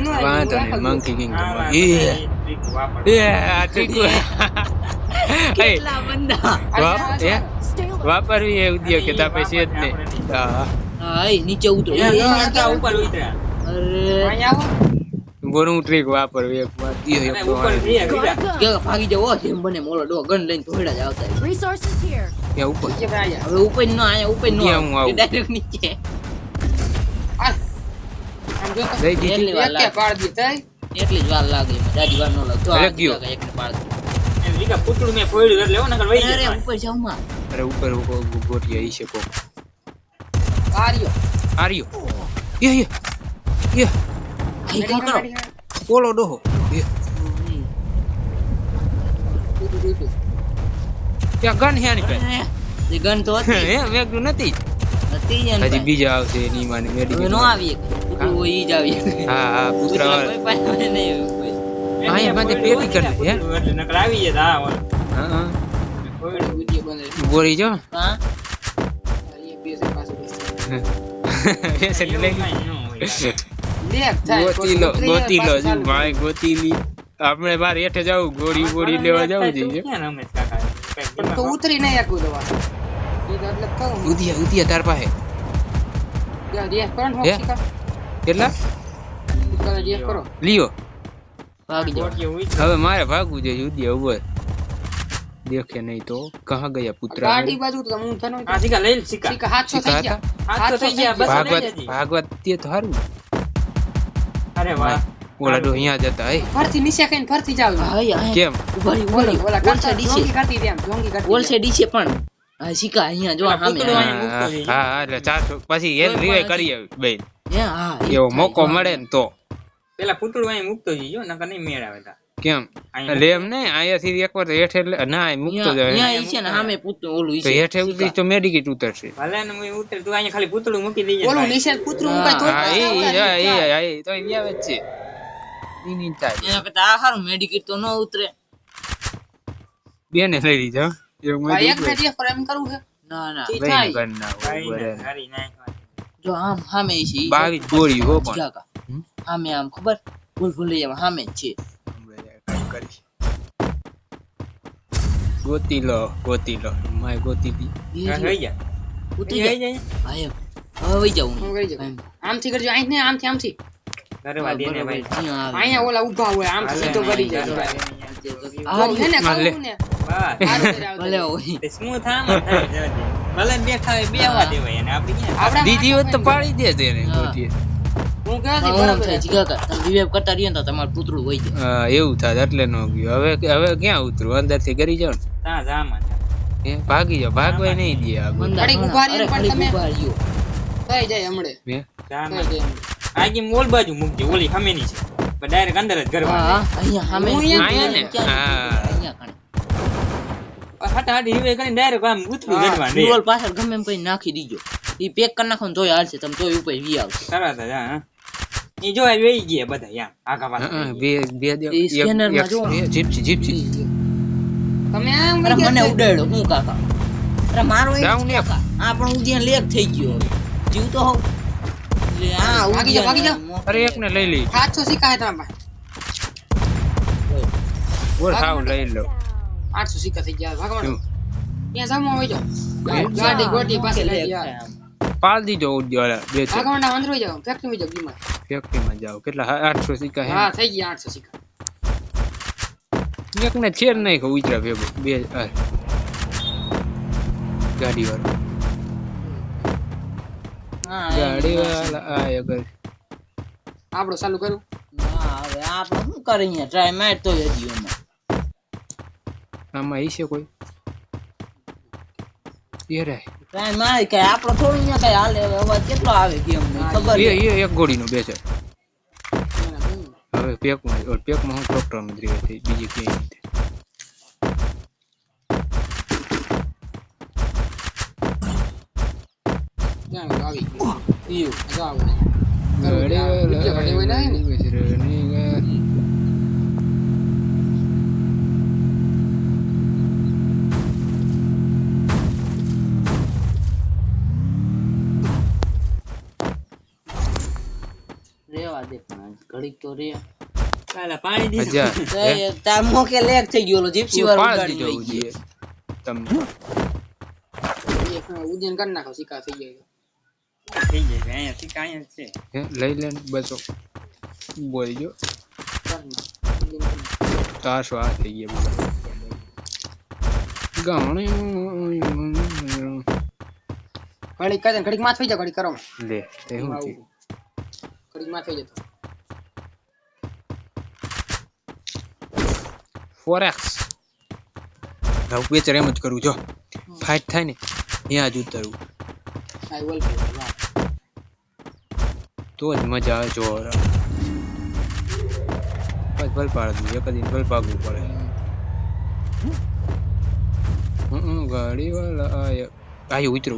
વાંધો નહીં monkey king આ ટ્રીક કેટલા બંદા વાપરવી એ ઉદ્યોગ કે તા પૈસે જ નહીં હા એ નીચે ઉતરો ઉપર ઉતર્યા અરે અહીંયા આવો બોનું ટ્રીક વાપરવી એક વાર દિયો એક ઉપર બીજા કે ભાગી જાવ જેમ બને મોલો ડો ગન લઈને થોડા જ આવતા Resources here. કે ઉપર હવે ઉપર નો આયા ઉપર નો ત્યાં હું આવું. ડાયરેક્ટ નીચે આમ જો તો દઈ દીધી એટલી વાર એક લાગે પાડ દીધા એટલી જ વાર લાગે એમાં જાજી વાર નો લાગે તો અરે આ ગયો. એકને પાડ એમ લીકા પુતળું મે ફોડ્યું એટલે લેવો નકર વઈ અરે જાય ઉપર જાવ માં અરે ઉપર ગોટિયા ઈ છે કો આર્યો આર્યો યે આઈ કા કરો ઓલો ડોહો ત્યાં ગન હે ની પાસે એ ગન તો હતી હે વેગડું નથી હતી જ હજી બીજા આવશે એની માને હવે મેડિકલ નો આવી કુકુ ઈ જ આવી હા હા પુત્રા કોઈ પાસે નહીં હા એ માથે પેટી કરી હે એટલે નકર આવી જાય હા ઓલો હા હા ફોડ્યું વિડિયો બને બોરી જો હા એ બેસે પાછું એસે લઈ લેક થાય ગોતીલો જો ભાઈ ગોતીલી આપણે બાર હેઠે જાવ ગોળી લેવા જાવ જઈએ ક્યાં રમેશ કાકા પણ તો ઉતરી નહીં આકું દવા ઈ એટલે કહું ઉધિયા તાર પાસે રિએક્ટ કરો ને હે? હોક્ષિકા કેટલા તમે રિએક્ટ કરો લ્યો ભાગી જાવ હવે મારે ભાગવું છે ઉધિયા ઉપર દેખે નહીં તો કહા ગયા પુત્રા ગાડી બાજુ તો હું થનો આ શીખા લઈ લે, શીખા શીખા હાથસો થઈ ગયા હાથ તો થઈ ગયા બસ લઈ લેજી. ભાગવત તે તો હારું અરે વાહ ઓલા ડો અહીંયા જતા હે ફરથી નીચે કઈને ફરથી જાવ હા યા કેમ ઉભારી ઓલી ઓલા ઓલ કરતા સાઈડ ઢોંગી છે કરતી તેમ ઢોંગી કરતી ઓલ સાઈડ છે પણ હા શીકા અહીંયા જો સામે પુતળો હા અહીંયા મૂકતો જઈએ. હા એટલે 400 પછી એને રિવાઈ કરી આવી બેન હા એવો મોકો મળે ને તો પેલા પુતળું અહીં મૂકતો જઈજો નકર નહીં મેળ આવે તા કેમ એટલે એમ નહીં અહીંયાથી એકવાર હેઠે ના એ મૂકતો જાય અહીંયા ઈ છે ને સામે પૂતું ઓલું ઈ તો છે હેઠે ઉતરી તો મેડિકેટ ઉતરશે ભલે ને હું ઉતર તું અહીંયા ખાલી પુતળું મૂકી દેજે ઓલું ભાઈ. નીચે કૂતરું મુકાય તો હા એ તો એ આવે જ છે ઈ નહીં થાય એના કરતા આ હારું મેડિકેટ તો ન ઉતરે બેને લઈ લીધો એવું ભાઈ એક મેં ને રિએક્ટ કરો એમ કરવું છે ના ના ઈ ભાઈ થાય કર ના ભાઈ બરે ને હારી નાખ. જો આમ સામે ઈ છે ઈ 22 ગોળી હો પણ જાગા. સામે આમ ખબર ભૂલ એમાં સામે જ છે ગોતી લો માય ગોતી દી ઈ હા, રહ્યો. થઈ ગયા. ઉતરી થઈ જાય જાય. હા એમ હવે વઈ જાઉં હું કરી જાઉં આમથી કરજો અહીં ને આમથી કરવા દે ને ભાઈ. અહીંયા ઓલા ઊભા હોય આમથી સીધો કરી જાય આ હે ને મારે લે. કહું ને બસ. હારું કરે આવતો ભલે જાય. હોય તે smooth આમ જ થાય જવા દે. ભલે ને બેઠા હોય બેહવા દેવાય એને આપણે ક્યાં આપણા દીદી હોત તો પાડી દે તેને હા. ગોતીએ હું કહે છે પણ ઓમ બરાબર થાય જીગા તમે વિવેક કરતા રહીએ ને તો તમારું પૂતળું વઈ જાય હા એવું થાય એટલે નો ગયો હવે ક્યાં ઉતરું અંદર થી કરી જાવ ત્યાં જામાં. ને ભાગી જાવ ભાગવાય નહીં દે આગળ મંદા ઘડીક ઘણા. ઊભા રહીને અરે પણ ઘડીક તમે- ઊભા રહ્યો. થઈ જાય હમણે હે? જામાં. થઈ જાય આગી મોલ બાજુ મૂકજે ઓલી સામેની છે પણ ડાયરેક્ટ અંદર જ કરવા હા અહીંયા સામે હું અહીંયા ને? ક્યાં હા. અહીંયા કણે. હટા હટી હિવે કરીને ડાયરેક્ટ આમ ઉથલું હા, જડવા દે ફ્યુઅલ પાછળ ગમે એમ કઈ નાખી દીજો ઈ પેક કરી નાખો ને તોય હાલશે તમે તોય ઉપર વી આવશે તરત જ હા ઈ જો આ વેઈ ગયા બધા યાર આગા પાછા બે દે એ scanner માં જો. જીપસી તમે આમ અરે વઈ મને ગયા ઉડાડ્યો હું કાકા અરે મારો એક જાઉં ને. કાકા આ પણ ઉદિયા લેક થઈ ગયો હવે. જીવ તો હોવ એટલે આ ભાગી જાઓ, ભાગી જાઓ. મોકલી અરે એકને લઈ લઈ 700 સિક્કા હે તમારા બોલ હાવ લઈ લો 800 સિક્કા થઈ ગયા ભગવાન શું? ત્યાં જમવા હોય જાઓ ગાડી ગોટી પાસે લેક લઈ ગયા થાય આમ. પાલ દીજો ઉદ્યોલા બે છે ભગવાન અંદર હોય જાઓ ફેક્ટરી માં જાઓ બીમાર ફેક્ટરીમાં જાવ કેટલા 800 સિક્કા હે હા થઈ ગયા 800 સિક્કા એકને છેડ નહીં કહું ઉતરા ભેગો બે ગાડી વાળો હા ગાડી વાળા આય અગર આપણો ચાલુ કરું હા હવે આપણે શું કરે અહીંયા ટ્રાય માર તો હજી એમાં આમાં ઈ છે કોઈ એ રે ટ્રાય માર કે આપણો થોડું અહીંયા કઈ હાલે હવે અવાજ કેટલો આવે ગેમ ખબર એ એક ગોળીનો બે છે હવે પેકમાં હું ડોક્ટર માં રહી હતી બીજી ક્યાંય નથી ત્યાં આવી ગયું ઈયો. જાઓ બીજો ઘડી હોય ના ને રેવા દે પણ ઘડીક તો રે કાલા પાણી દીધું હજાર તે તાર મોકે લેક થઈ ગયો ઓલો જીપ્સી વાળો પાડી ઉડાડી જવું લઈ ગયો. જોઈએ તમને એક ઉજ્જૈન કરી નાખો સિક્કા થઈ જાય થઈ જાય અહીંયા થી કાંઈ છે હે, લઈ લે ને બસો બોલજો તારસો આ થઈ ગયા બધા ઘડીક કરે ઘડીક માં થઈ જાય ઘડીક કરો લે તે શું છે ઘડીક માં થઈ જતો ફોરેક્સ હવે પેચર એમ જ કરું જો ફાઇટ થાય ને ત્યાં જ ઉતરવું આઈ વોલ પે તો જ મજા આવે જોર બસ ભલ પાડતું એક દિન ભલ પાકવું પડે ગાડી વાળા આયો ઉતરો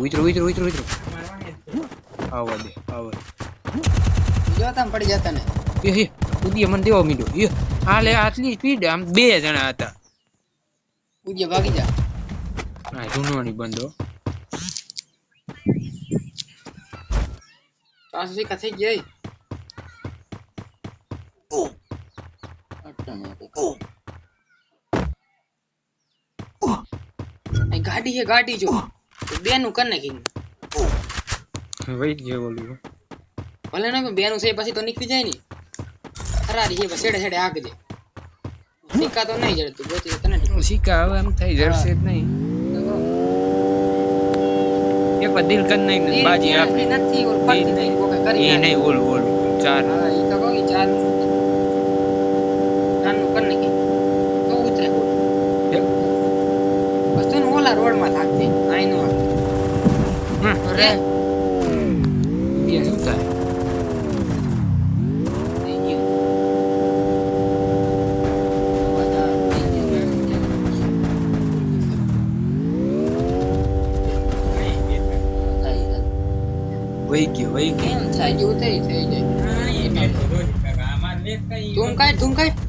આવા દે જો તમ પડી જતા ને એ ઉદીએ મને દેવા મીડો એ આ લે આટલી સ્પીડ આમ 2 જણા હતા ઉજ્જૈન ભાગી જા આ ધૂનવાની બંધો પાછો સિક્કા થઈ ગઈ આ ગાડી જો બે નું કર નાખી વઈ જે બોલું ભલે ને બે નું છે પછી તો નીકળી જાય ને ખરારી છે છેડે છેડે આગજે સિક્કા તો નહીં જડતું ગોતી તો તને સિક્કા હવે એમ થઈ જશે જ નહીં એક વાર દિલ કર નહીં ને બાજી આપી નથી ઓર ફરતી નહીં કોકે કરી એ નહીં ઓલું ચાર હા ઈ તો કહી ચાર નું કર નાખી તો ઉતરે બસ તો ઓલા રોડ માં થાકજે આઈ નો અરે એ શું થાય થઈ ગયું વઈ ગયો કેમ થાય જેવું થઈ જાય હા એ બેઠો રોજ કાકા આમાં લેક કઈ તું કાઢ